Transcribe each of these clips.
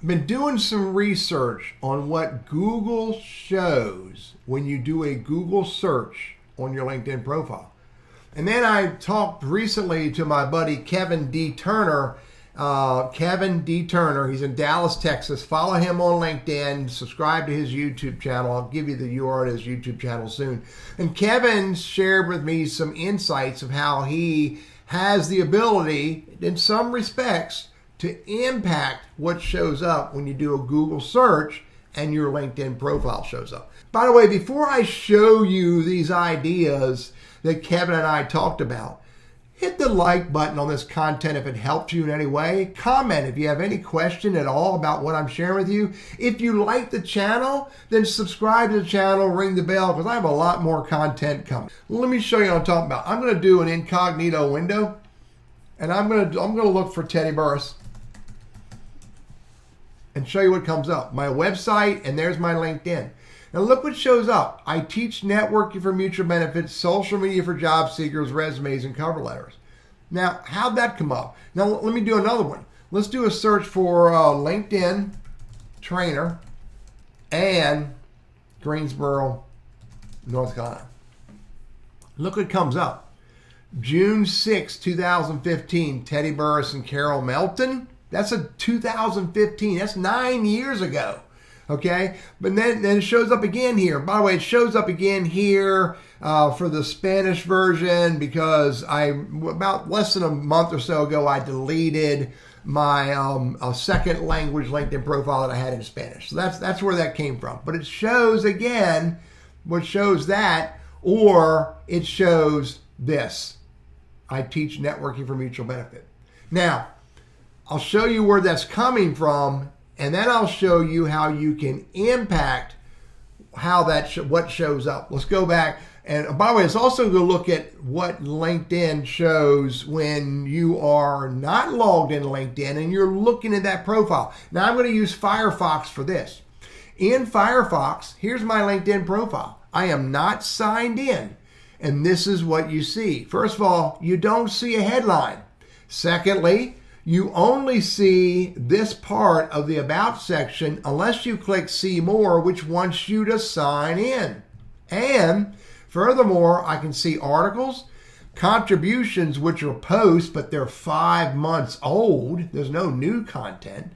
been doing some research on what Google shows when you do a Google search on your LinkedIn profile. And then I talked recently to my buddy Kevin D. Turner. Kevin D. Turner, he's in Dallas, Texas. Follow him on LinkedIn. Subscribe to his YouTube channel. I'll give you the URL to his YouTube channel soon. And Kevin shared with me some insights of how he has the ability, in some respects, to impact what shows up when you do a Google search and your LinkedIn profile shows up. By the way, before I show you these ideas that Kevin and I talked about, hit the like button on this content if it helped you in any way. Comment if you have any question at all about what I'm sharing with you. If you like the channel, then subscribe to the channel, ring the bell, because I have a lot more content coming. Let me show you what I'm talking about. I'm going to do an incognito window, and I'm going to look for Teddy Burris and show you what comes up. My website, and there's my LinkedIn. Now look what shows up. I teach networking for mutual benefits, social media for job seekers, resumes, and cover letters. Now, how'd that come up? Now let me do another one. Let's do a search for LinkedIn trainer and Greensboro, North Carolina. Look what comes up. June 6, 2015, Teddy Burris and Carol Melton. That's a 2015. That's 9 years ago. Okay, but then it shows up again here. By the way, it shows up again here for the Spanish version because about less than a month or so ago, I deleted my second language LinkedIn profile that I had in Spanish. So that's where that came from. But it shows again what shows that, or it shows this. I teach networking for mutual benefit. Now, I'll show you where that's coming from, and then I'll show you how you can impact how what shows up. Let's go back. And by the way, it's also going to look at what LinkedIn shows when you are not logged into LinkedIn and you're looking at that profile. Now I'm going to use Firefox for this. In Firefox, here's my LinkedIn profile. I am not signed in. And this is what you see. First of all, you don't see a headline. Secondly, you only see this part of the About section unless you click See More, which wants you to sign in. And furthermore, I can see articles, contributions, which are posts, but they're 5 months old. There's no new content.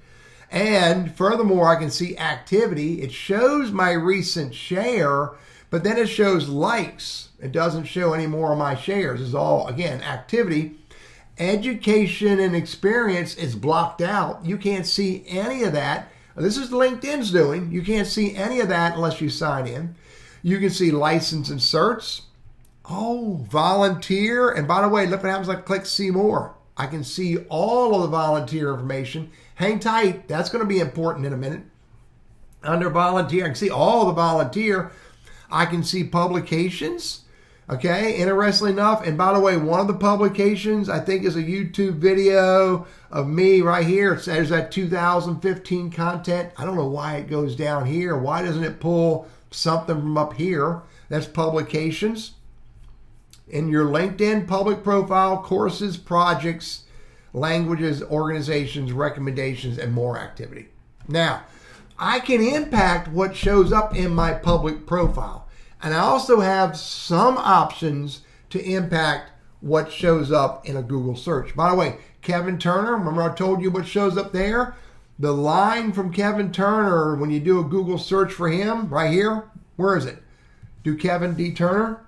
And furthermore, I can see activity. It shows my recent share, but then it shows likes. It doesn't show any more of my shares. It's all, again, activity. Education and experience is blocked out. You can't see any of that. This is LinkedIn's doing. You can't see any of that unless you sign in. You can see license and certs. Oh, volunteer. And by the way, look what happens when I click See More. I can see all of the volunteer information. Hang tight. That's going to be important in a minute. Under volunteer, I can see all the volunteer. I can see publications. Okay, interestingly enough, and by the way, one of the publications I think is a YouTube video of me right here. It says that 2015 content. I don't know why it goes down here. Why doesn't it pull something from up here? That's publications. In your LinkedIn public profile, courses, projects, languages, organizations, recommendations, and more activity. Now, I can impact what shows up in my public profile. And I also have some options to impact what shows up in a Google search. By the way, Kevin Turner, remember I told you what shows up there? The line from Kevin Turner, when you do a Google search for him, right here, where is it? Do Kevin D. Turner.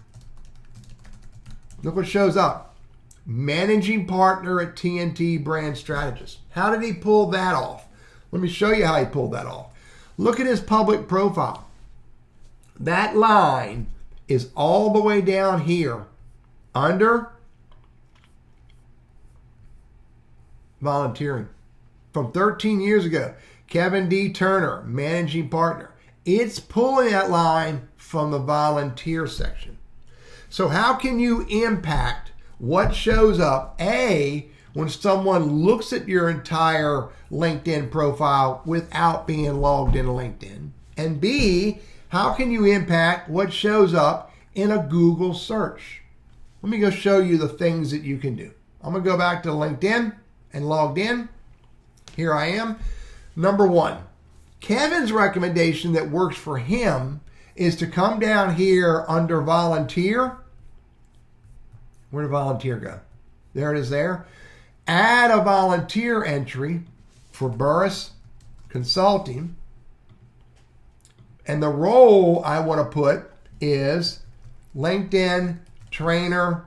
Look what shows up. Managing partner at TNT Brand Strategist. How did he pull that off? Let me show you how he pulled that off. Look at his public profile. That line is all the way down here under volunteering. From 13 years ago, Kevin D. Turner, managing partner. It's pulling that line from the volunteer section. So how can you impact what shows up, A, when someone looks at your entire LinkedIn profile without being logged into LinkedIn? And B, how can you impact what shows up in a Google search? Let me go show you the things that you can do. I'm going to go back to LinkedIn and logged in. Here I am. Number one, Kevin's recommendation that works for him is to come down here under volunteer. Where did volunteer go? There it is there. Add a volunteer entry for Burris Consulting. And the role I want to put is LinkedIn trainer,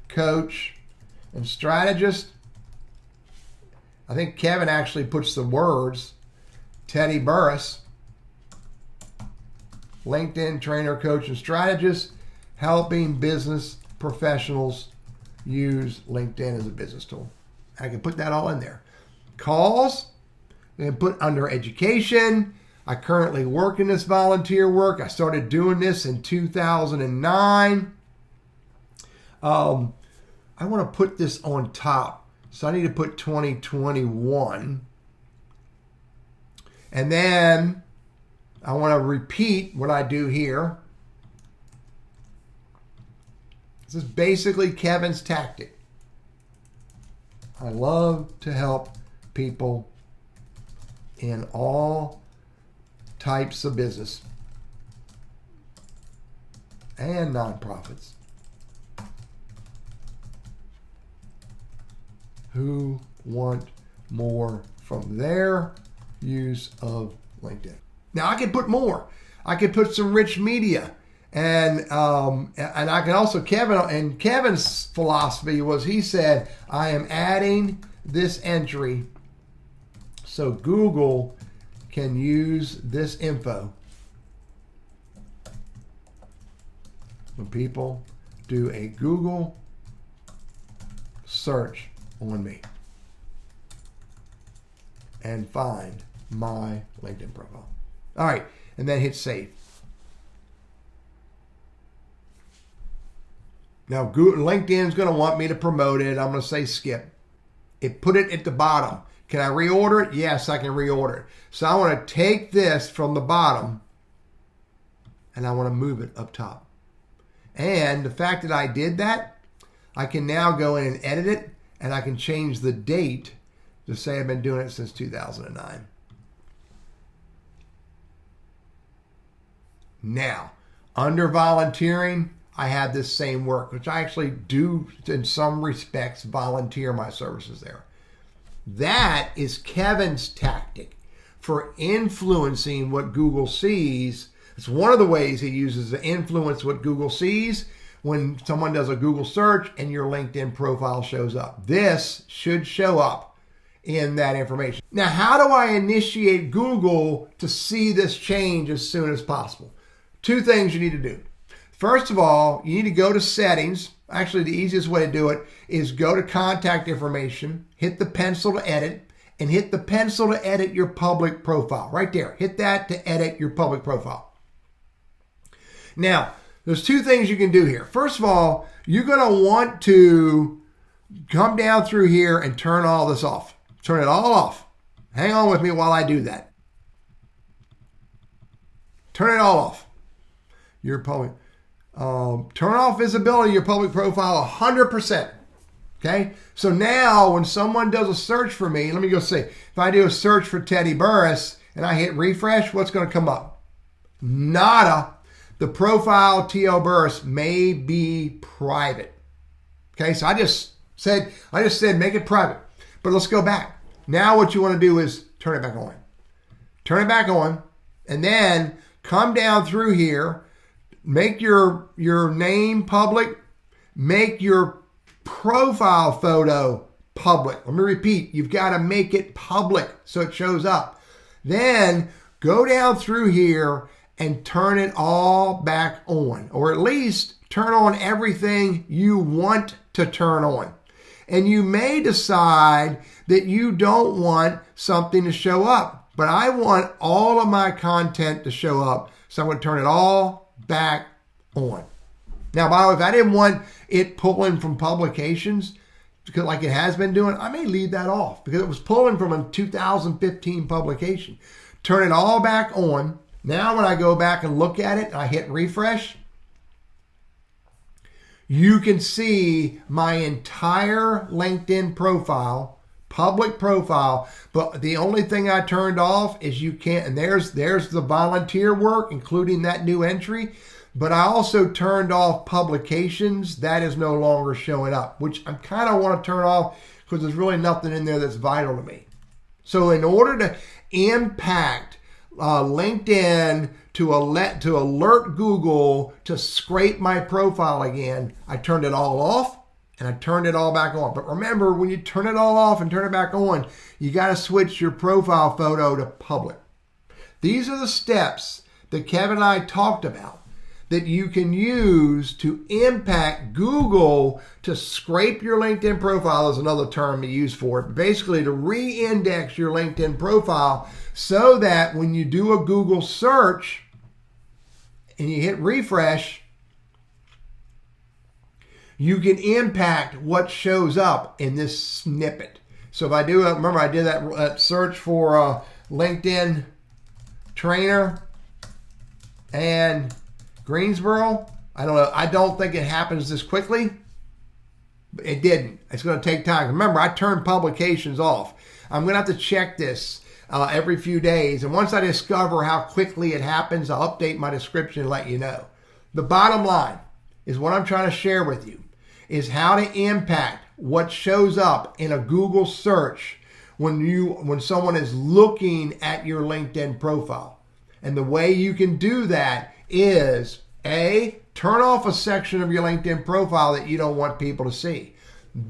coach, and strategist. I think Kevin actually puts the words Teddy Burris, LinkedIn trainer, coach, and strategist, helping business professionals use LinkedIn as a business tool. I can put that all in there. Calls, and put under education. I currently work in this volunteer work. I started doing this in 2009. I want to put this on top. So I need to put 2021. And then I want to repeat what I do here. This is basically Kevin's tactic. I love to help people in all types of business and nonprofits who want more from their use of LinkedIn. Now I could put more. I could put some rich media, and I can also Kevin's philosophy was, he said, I am adding this entry so Google can use this info when people do a Google search on me and find my LinkedIn profile. All right, and then hit save. Now, LinkedIn is going to want me to promote it. I'm going to say skip. Put it at the bottom. Can I reorder it? Yes, I can reorder it. So I want to take this from the bottom and I want to move it up top. And the fact that I did that, I can now go in and edit it, and I can change the date to say I've been doing it since 2009. Now, under volunteering, I have this same work, which I actually do, in some respects, volunteer my services there. That is Kevin's tactic for influencing what Google sees. It's one of the ways he uses to influence what Google sees when someone does a Google search and your LinkedIn profile shows up. This should show up in that information. Now, how do I initiate Google to see this change as soon as possible? Two things you need to do. First of all, you need to go to settings. Actually, the easiest way to do it is go to contact information, hit the pencil to edit, and hit the pencil to edit your public profile. Right there. Hit that to edit your public profile. Now, there's two things you can do here. First of all, you're going to want to come down through here and turn all this off. Turn it all off. Hang on with me while I do that. Turn it all off. Your public. Turn off visibility of your public profile 100%. Okay? So now when someone does a search for me, let me go see. If I do a search for Teddy Burris and I hit refresh, what's going to come up? Nada. The profile T.O. Burris may be private. Okay? So I just said make it private. But let's go back. Now what you want to do is turn it back on. Turn it back on, and then come down through here. Make your name public. Make your profile photo public. Let me repeat. You've got to make it public so it shows up. Then go down through here and turn it all back on. Or at least turn on everything you want to turn on. And you may decide that you don't want something to show up. But I want all of my content to show up. So I'm going to turn it all back on. Now, by the way, if I didn't want it pulling from publications, because like it has been doing, I may leave that off because it was pulling from a 2015 publication. Turn it all back on. Now, when I go back and look at it, and I hit refresh, you can see my entire LinkedIn profile public profile, but the only thing I turned off is you can't, and there's the volunteer work, including that new entry, but I also turned off publications. That is no longer showing up, which I kind of want to turn off because there's really nothing in there that's vital to me. So in order to impact LinkedIn to alert Google to scrape my profile again, I turned it all off and I turned it all back on. But remember, when you turn it all off and turn it back on, you got to switch your profile photo to public. These are the steps that Kevin and I talked about that you can use to impact Google to scrape your LinkedIn profile, is another term to use for it. Basically, to re-index your LinkedIn profile so that when you do a Google search and you hit refresh, you can impact what shows up in this snippet. So if I do, remember I did that search for LinkedIn trainer and Greensboro. I don't know. I don't think it happens this quickly. But it didn't. It's going to take time. Remember, I turned publications off. I'm going to have to check this every few days. And once I discover how quickly it happens, I'll update my description and let you know. The bottom line is what I'm trying to share with you is how to impact what shows up in a Google search when someone is looking at your LinkedIn profile. And the way you can do that is A, turn off a section of your LinkedIn profile that you don't want people to see.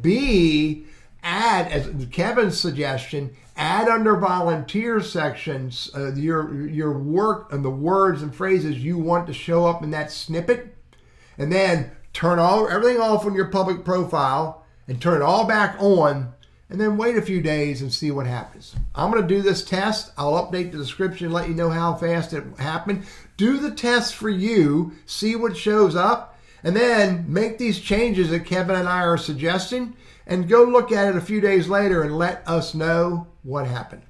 B, add, as Kevin's suggestion, add under volunteer sections your work and the words and phrases you want to show up in that snippet. And then turn everything off on your public profile and turn it all back on. And then wait a few days and see what happens. I'm going to do this test. I'll update the description and let you know how fast it happened. Do the test for you, see what shows up, and then make these changes that Kevin and I are suggesting, and go look at it a few days later and let us know what happened.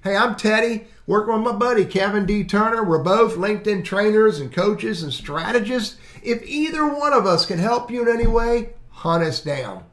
Hey, I'm Teddy, working with my buddy Kevin D. Turner. We're both LinkedIn trainers and coaches and strategists. If either one of us can help you in any way, hunt us down.